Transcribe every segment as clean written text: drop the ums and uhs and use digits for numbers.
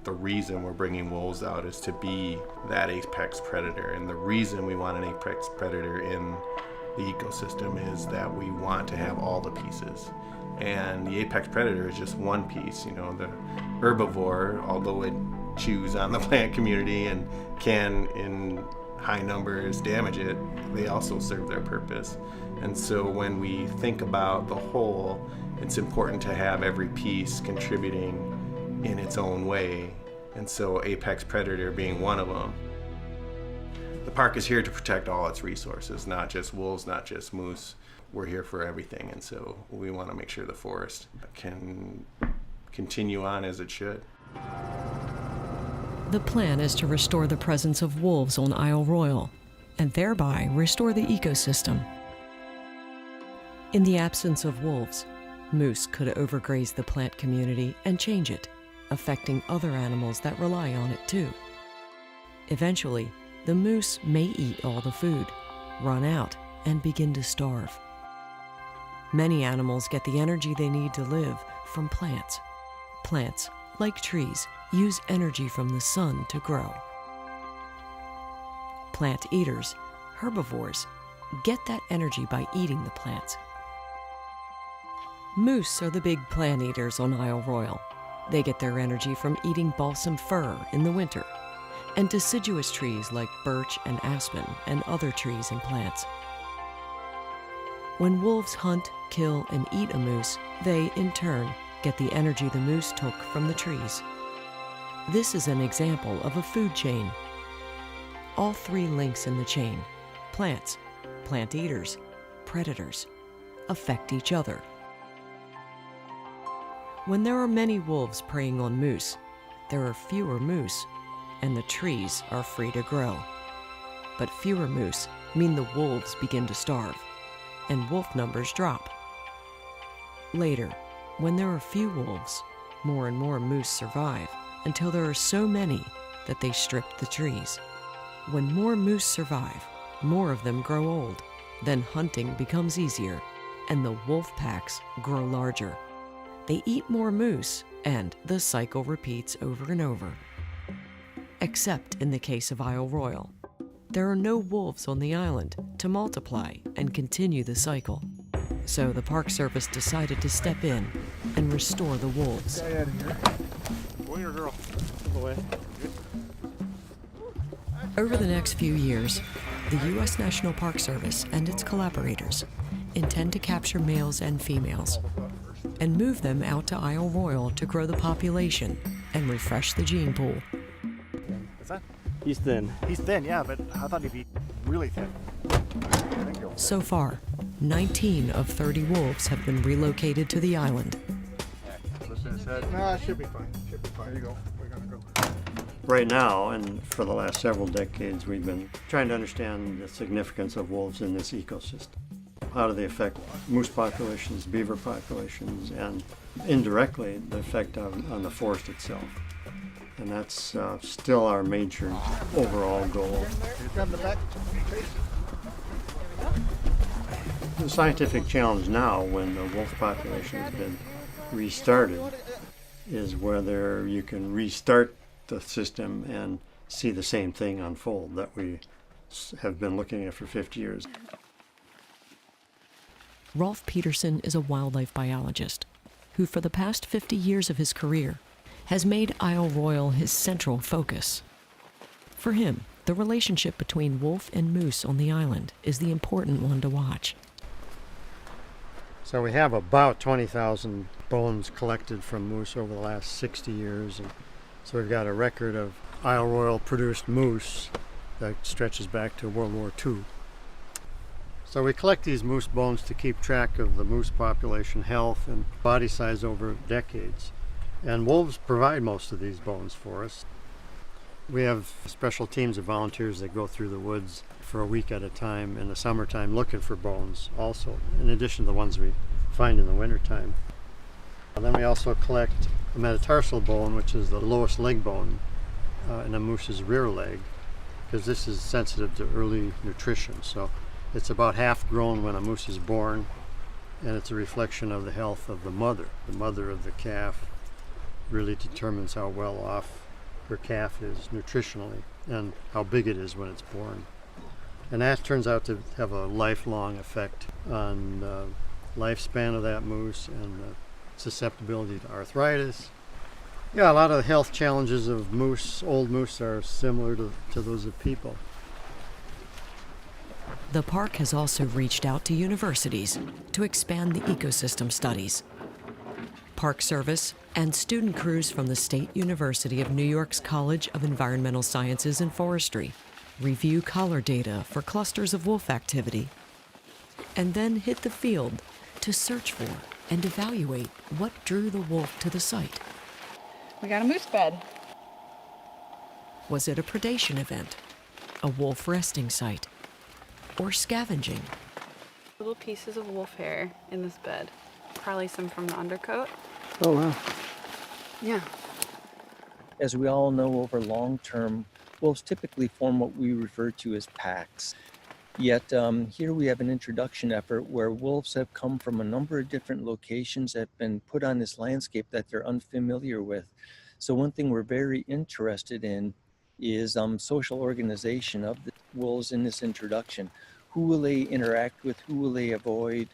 The reason we're bringing wolves out is to be that apex predator. And the reason we want an apex predator in the ecosystem is that we want to have all the pieces. And the apex predator is just one piece. The herbivore, although it chews on the plant community and can, in high numbers, damage it, they also serve their purpose. And so when we think about the whole, it's important to have every piece contributing in its own way, and so apex predator being one of them. The park is here to protect all its resources, not just wolves, not just moose. We're here for everything, and so we want to make sure the forest can continue on as it should. The plan is to restore the presence of wolves on Isle Royale, and thereby restore the ecosystem. In the absence of wolves, moose could overgraze the plant community and change it, affecting other animals that rely on it too. Eventually, the moose may eat all the food, run out, and begin to starve. Many animals get the energy they need to live from plants. Plants, like trees, use energy from the sun to grow. Plant eaters, herbivores, get that energy by eating the plants. Moose are the big plant eaters on Isle Royale. They get their energy from eating balsam fir in the winter, and deciduous trees like birch and aspen and other trees and plants. When wolves hunt, kill, and eat a moose, they, in turn, get the energy the moose took from the trees. This is an example of a food chain. All three links in the chain, plants, plant eaters, predators, affect each other. When there are many wolves preying on moose, there are fewer moose, and the trees are free to grow. But fewer moose mean the wolves begin to starve, and wolf numbers drop. Later, when there are few wolves, more and more moose survive until there are so many that they strip the trees. When more moose survive, more of them grow old. Then hunting becomes easier, and the wolf packs grow larger. They eat more moose, and the cycle repeats over and over. Except in the case of Isle Royale. There are no wolves on the island to multiply and continue the cycle. So the Park Service decided to step in and restore the wolves. Guy out of here. Boy or girl? Boy. Over the next few years, the U.S. National Park Service and its collaborators intend to capture males and females and move them out to Isle Royale to grow the population and refresh the gene pool. What's that? He's thin. He's thin, yeah, but I thought he'd be really thin. So far, 19 of 30 wolves have been relocated to the island. No, it should be fine. Should be fine. There you go. We're gonna go. Right now, and for the last several decades, we've been trying to understand the significance of wolves in this ecosystem. How do they affect moose populations, beaver populations, and indirectly the effect on the forest itself. And that's still our major overall goal. Grab the back. The scientific challenge now, when the wolf population has been restarted, is whether you can restart the system and see the same thing unfold that we have been looking at for 50 years. Rolf Peterson is a wildlife biologist who, for the past 50 years of his career, has made Isle Royale his central focus. For him, the relationship between wolf and moose on the island is the important one to watch. So we have about 20,000 bones collected from moose over the last 60 years. And so we've got a record of Isle Royale produced moose that stretches back to World War II. So we collect these moose bones to keep track of the moose population health and body size over decades. And wolves provide most of these bones for us. We have special teams of volunteers that go through the woods for a week at a time in the summertime looking for bones also, in addition to the ones we find in the wintertime. And then we also collect a metatarsal bone, which is the lowest leg bone in a moose's rear leg, because this is sensitive to early nutrition. So it's about half grown when a moose is born, and it's a reflection of the health of the mother. The mother of the calf really determines how well off per calf is nutritionally and how big it is when it's born. And that turns out to have a lifelong effect on the lifespan of that moose and the susceptibility to arthritis. Yeah, a lot of the health challenges of moose, old moose, are similar to those of people. The park has also reached out to universities to expand the ecosystem studies. Park Service and student crews from the State University of New York's College of Environmental Sciences and Forestry review collar data for clusters of wolf activity, and then hit the field to search for and evaluate what drew the wolf to the site. We got a moose bed. Was it a predation event, a wolf resting site, or scavenging? Little pieces of wolf hair in this bed. Probably some from the undercoat. Oh, wow. Yeah. As we all know, over long term, wolves typically form what we refer to as packs. Yet here we have an introduction effort where wolves have come from a number of different locations that have been put on this landscape that they're unfamiliar with. So one thing we're very interested in is social organization of the wolves in this introduction. Who will they interact with? Who will they avoid?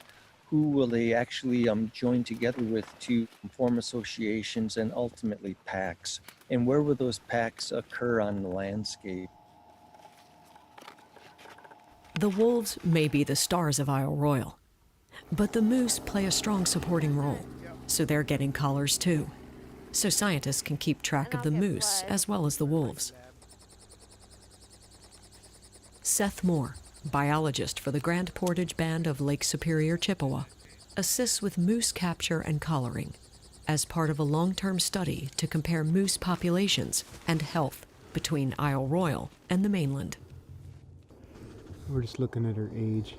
Who will they actually join together with to form associations and ultimately packs? And where will those packs occur on the landscape? The wolves may be the stars of Isle Royale, but the moose play a strong supporting role, so they're getting collars too, so scientists can keep track of the moose as well as the wolves. Seth Moore, biologist for the Grand Portage Band of Lake Superior, Chippewa, assists with moose capture and collaring as part of a long-term study to compare moose populations and health between Isle Royale and the mainland. We're just looking at her age.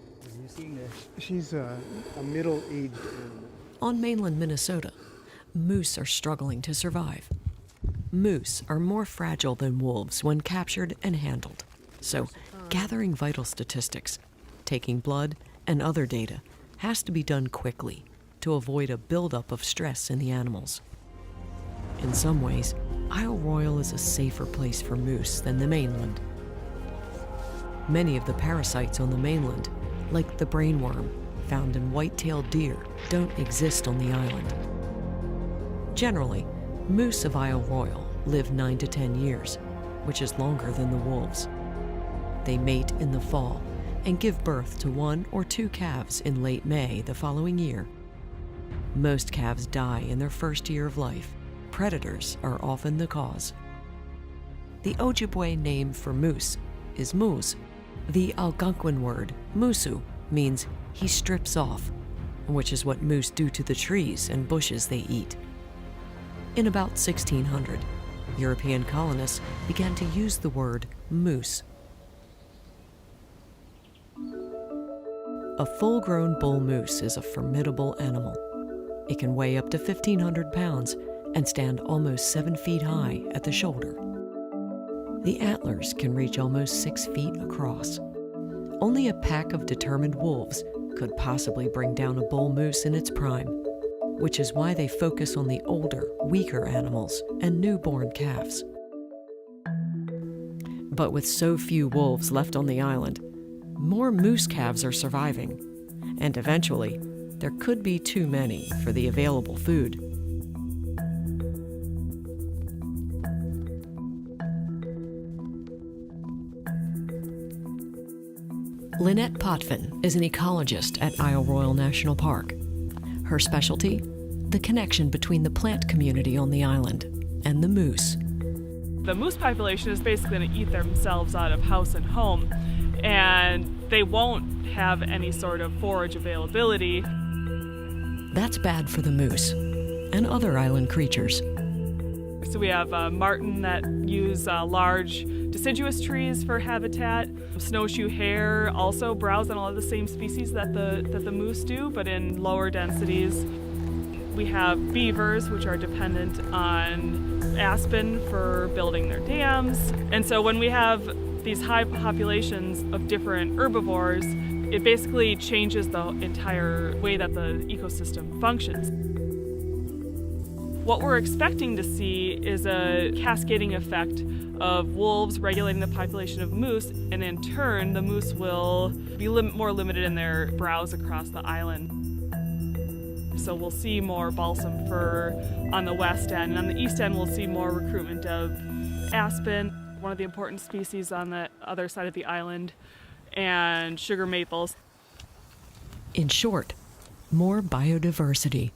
She's a middle-aged animal. On mainland Minnesota, moose are struggling to survive. Moose are more fragile than wolves when captured and handled. So, gathering vital statistics, taking blood, and other data has to be done quickly to avoid a buildup of stress in the animals. In some ways, Isle Royale is a safer place for moose than the mainland. Many of the parasites on the mainland, like the brainworm found in white-tailed deer, don't exist on the island. Generally, moose of Isle Royale live 9 to 10 years, which is longer than the wolves. They mate in the fall and give birth to 1 or 2 calves in late May the following year. Most calves die in their first year of life. Predators are often the cause. The Ojibwe name for moose is moose. The Algonquin word musu means he strips off, which is what moose do to the trees and bushes they eat. In about 1600, European colonists began to use the word moose. A full-grown bull moose is a formidable animal. It can weigh up to 1,500 pounds and stand almost 7 feet high at the shoulder. The antlers can reach almost 6 feet across. Only a pack of determined wolves could possibly bring down a bull moose in its prime, which is why they focus on the older, weaker animals and newborn calves. But with so few wolves left on the island, more moose calves are surviving, and eventually, there could be too many for the available food. Lynette Potvin is an ecologist at Isle Royale National Park. Her specialty? The connection between the plant community on the island and the moose. The moose population is basically going to eat themselves out of house and home, and they won't have any sort of forage availability. That's bad for the moose and other island creatures. So we have marten that use large deciduous trees for habitat. Snowshoe hare also browse on all of the same species that the moose do, but in lower densities. We have beavers, which are dependent on aspen for building their dams. And so when we have these high populations of different herbivores, it basically changes the entire way that the ecosystem functions. What we're expecting to see is a cascading effect of wolves regulating the population of moose, and in turn, the moose will be more limited in their browse across the island. So we'll see more balsam fir on the west end, and on the east end, we'll see more recruitment of aspen, one of the important species on the other side of the island, and sugar maples. In short, more biodiversity.